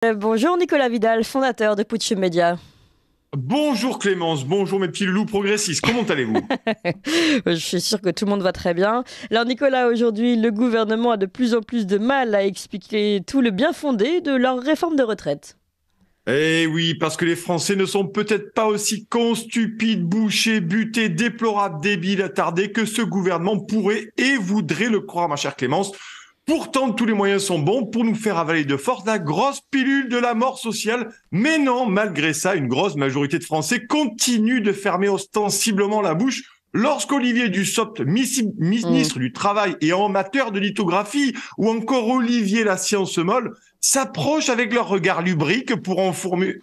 Bonjour Nicolas Vidal, fondateur de Putsch Media. Bonjour Clémence, bonjour mes petits loulous progressistes, comment allez-vous? Je suis sûr que tout le monde va très bien. Alors Nicolas, aujourd'hui, le gouvernement a de plus en plus de mal à expliquer tout le bien fondé de leur réforme de retraite. Eh oui, parce que les Français ne sont peut-être pas aussi cons, stupides, bouchés, butés, déplorables, débiles, attardés que ce gouvernement pourrait et voudrait le croire, ma chère Clémence. Pourtant, tous les moyens sont bons pour nous faire avaler de force la grosse pilule de la mort sociale. Mais non, malgré ça, une grosse majorité de Français continue de fermer ostensiblement la bouche lorsqu'Olivier Dussopt, ministre du Travail et amateur de lithographie, ou encore Olivier la science molle, s'approchent avec leur regard lubrique pour fourner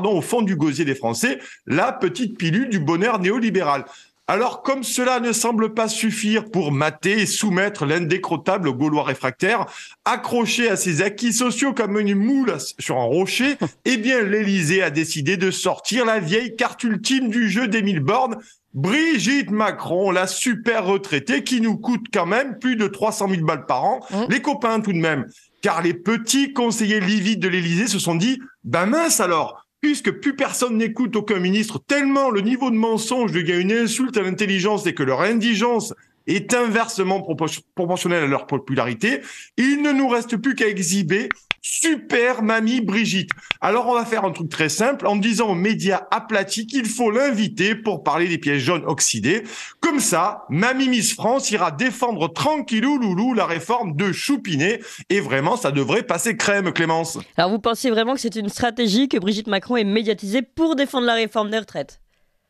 au fond du gosier des Français la petite pilule du bonheur néolibéral. Alors, comme cela ne semble pas suffire pour mater et soumettre l'indécrottable Gaulois réfractaire, accroché à ses acquis sociaux comme une moule sur un rocher, eh bien, l'Élysée a décidé de sortir la vieille carte ultime du jeu d'Émile Borne, Brigitte Macron, la super retraitée qui nous coûte quand même plus de 300 000 balles par an, les copains tout de même. Car les petits conseillers livides de l'Élysée se sont dit, ben mince alors, puisque plus personne n'écoute aucun ministre, tellement le niveau de mensonge devient une insulte à l'intelligence et que leur indigence est inversement proportionnelle à leur popularité, il ne nous reste plus qu'à exhiber Super Mamie Brigitte. Alors on va faire un truc très simple en disant aux médias aplatis qu'il faut l'inviter pour parler des pièges jaunes oxydés. Comme ça, Mamie Miss France ira défendre tranquillou loulou la réforme de Choupinet et vraiment ça devrait passer crème, Clémence. Alors vous pensez vraiment que c'est une stratégie que Brigitte Macron ait médiatisée pour défendre la réforme des retraites?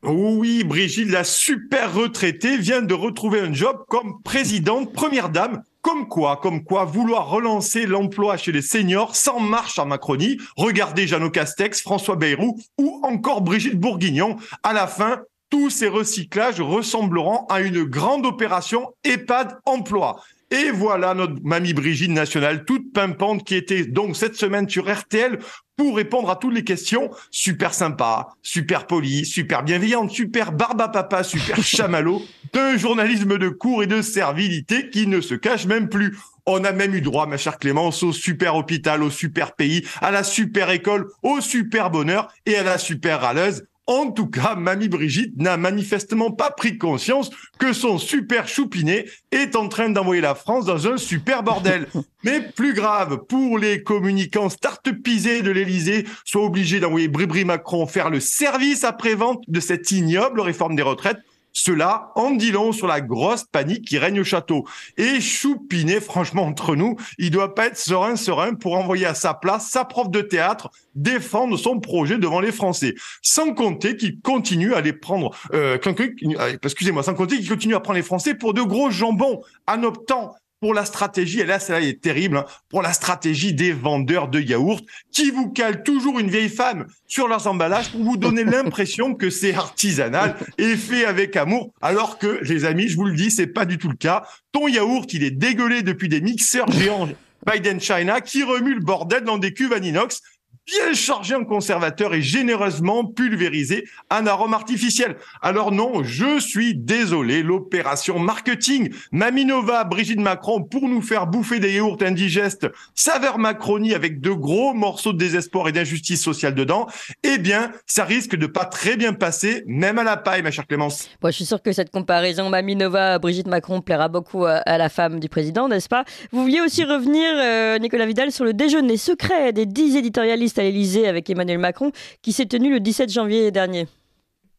Oui, Brigitte, la super retraitée, vient de retrouver un job comme présidente, première dame. Comme quoi, vouloir relancer l'emploi chez les seniors sans marche en Macronie. Regardez Jeannot Castex, François Bayrou ou encore Brigitte Bourguignon. À la fin, tous ces recyclages ressembleront à une grande opération EHPAD emploi. Et voilà notre mamie Brigitte nationale, toute pimpante, qui était donc cette semaine sur RTL pour répondre à toutes les questions. Super sympa, super polie, super bienveillante, super barbapapa, super chamallow, d'un journalisme de cour et de servilité qui ne se cache même plus. On a même eu droit, ma chère Clémence, au super hôpital, au super pays, à la super école, au super bonheur et à la super râleuse. En tout cas, Mamie Brigitte n'a manifestement pas pris conscience que son super choupinet est en train d'envoyer la France dans un super bordel. Mais plus grave, pour les communicants start-upisés de l'Élysée, soit obligés d'envoyer Bribri Macron faire le service après-vente de cette ignoble réforme des retraites, cela en dit long sur la grosse panique qui règne au château. Et Choupinet, franchement, entre nous, il doit pas être serein pour envoyer à sa place sa prof de théâtre défendre son projet devant les Français. Sans compter qu'il continue à les prendre, sans compter qu'il continue à prendre les Français pour de gros jambons en optant pour la stratégie, et là, celle-là est terrible, hein, pour la stratégie des vendeurs de yaourts qui vous calent toujours une vieille femme sur leurs emballages pour vous donner l'impression que c'est artisanal et fait avec amour, alors que, les amis, je vous le dis, c'est pas du tout le cas. Ton yaourt, il est dégueulé depuis des mixeurs géants Biden China qui remuent le bordel dans des cuves en inox bien chargé en conservateur et généreusement pulvérisé en arôme artificiel. Alors non, je suis désolé, l'opération marketing Maminova Brigitte Macron pour nous faire bouffer des yaourts indigestes saveur Macronie avec de gros morceaux de désespoir et d'injustice sociale dedans, eh bien, ça risque de pas très bien passer, même à la paille, ma chère Clémence. Bon, je suis sûr que cette comparaison Mamie Nova Brigitte Macron plaira beaucoup à la femme du président, n'est-ce pas? Vous vouliez aussi revenir, Nicolas Vidal, sur le déjeuner secret des 10 éditorialistes à l'Élysée avec Emmanuel Macron qui s'est tenu le 17 janvier dernier.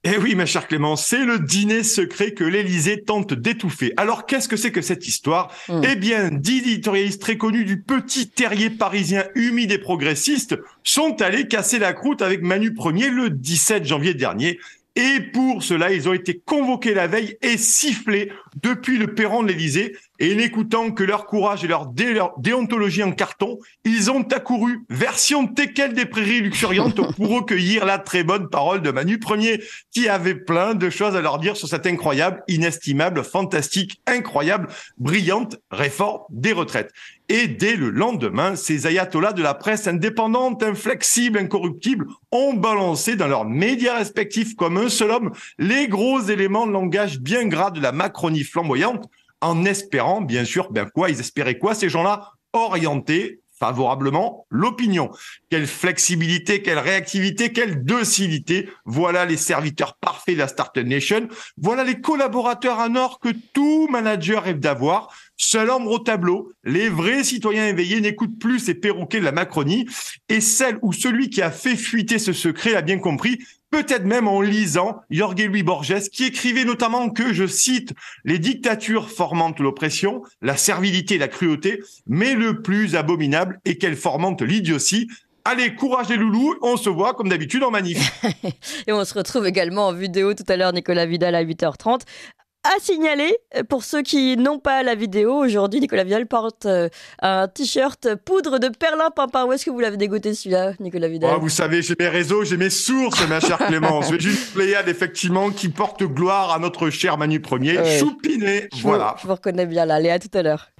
Eh oui, ma chère Clémence, c'est le dîner secret que l'Élysée tente d'étouffer. Alors, qu'est-ce que c'est que cette histoire? Eh bien, 10 éditorialistes très connus du petit terrier parisien humide et progressiste sont allés casser la croûte avec Manu Premier le 17 janvier dernier. Et pour cela, ils ont été convoqués la veille et sifflés depuis le perron de l'Élysée. Et n'écoutant que leur courage et leur déontologie en carton, ils ont accouru, version teckel des prairies luxuriantes, pour recueillir la très bonne parole de Manu Premier, qui avait plein de choses à leur dire sur cette incroyable, inestimable, fantastique, incroyable, brillante réforme des retraites. Et dès le lendemain, ces ayatollahs de la presse indépendante, inflexible, incorruptible, ont balancé dans leurs médias respectifs comme un seul homme les gros éléments de langage bien gras de la Macronie flamboyante, en espérant, bien sûr, ils espéraient quoi, ces gens-là? Orienter favorablement l'opinion. Quelle flexibilité, quelle réactivité, quelle docilité. Voilà les serviteurs parfaits de la Startup Nation. Voilà les collaborateurs en or que tout manager rêve d'avoir. Seul ombre au tableau, les vrais citoyens éveillés n'écoutent plus ces perroquets de la Macronie. Et celle ou celui qui a fait fuiter ce secret l'a bien compris, peut-être même en lisant Jorge Luis Borges, qui écrivait notamment que, je cite, « Les dictatures fomentent l'oppression, la servilité et la cruauté, mais le plus abominable est qu'elles fomentent l'idiotie. » Allez, courage les loulous, on se voit comme d'habitude en manif. Et on se retrouve également en vidéo tout à l'heure, Nicolas Vidal, à 8h30. À signaler, pour ceux qui n'ont pas la vidéo, aujourd'hui, Nicolas Vidal porte un t-shirt poudre de perlimpinpin. Où est-ce que vous l'avez dégoté, celui-là, Nicolas Vidal? Oh, vous savez, j'ai mes réseaux, j'ai mes sources, ma chère Clémence. J'ai une pléiade, effectivement, qui porte gloire à notre cher Manu Premier. Choupinet, voilà. Je vous reconnais bien là. Allez, à tout à l'heure.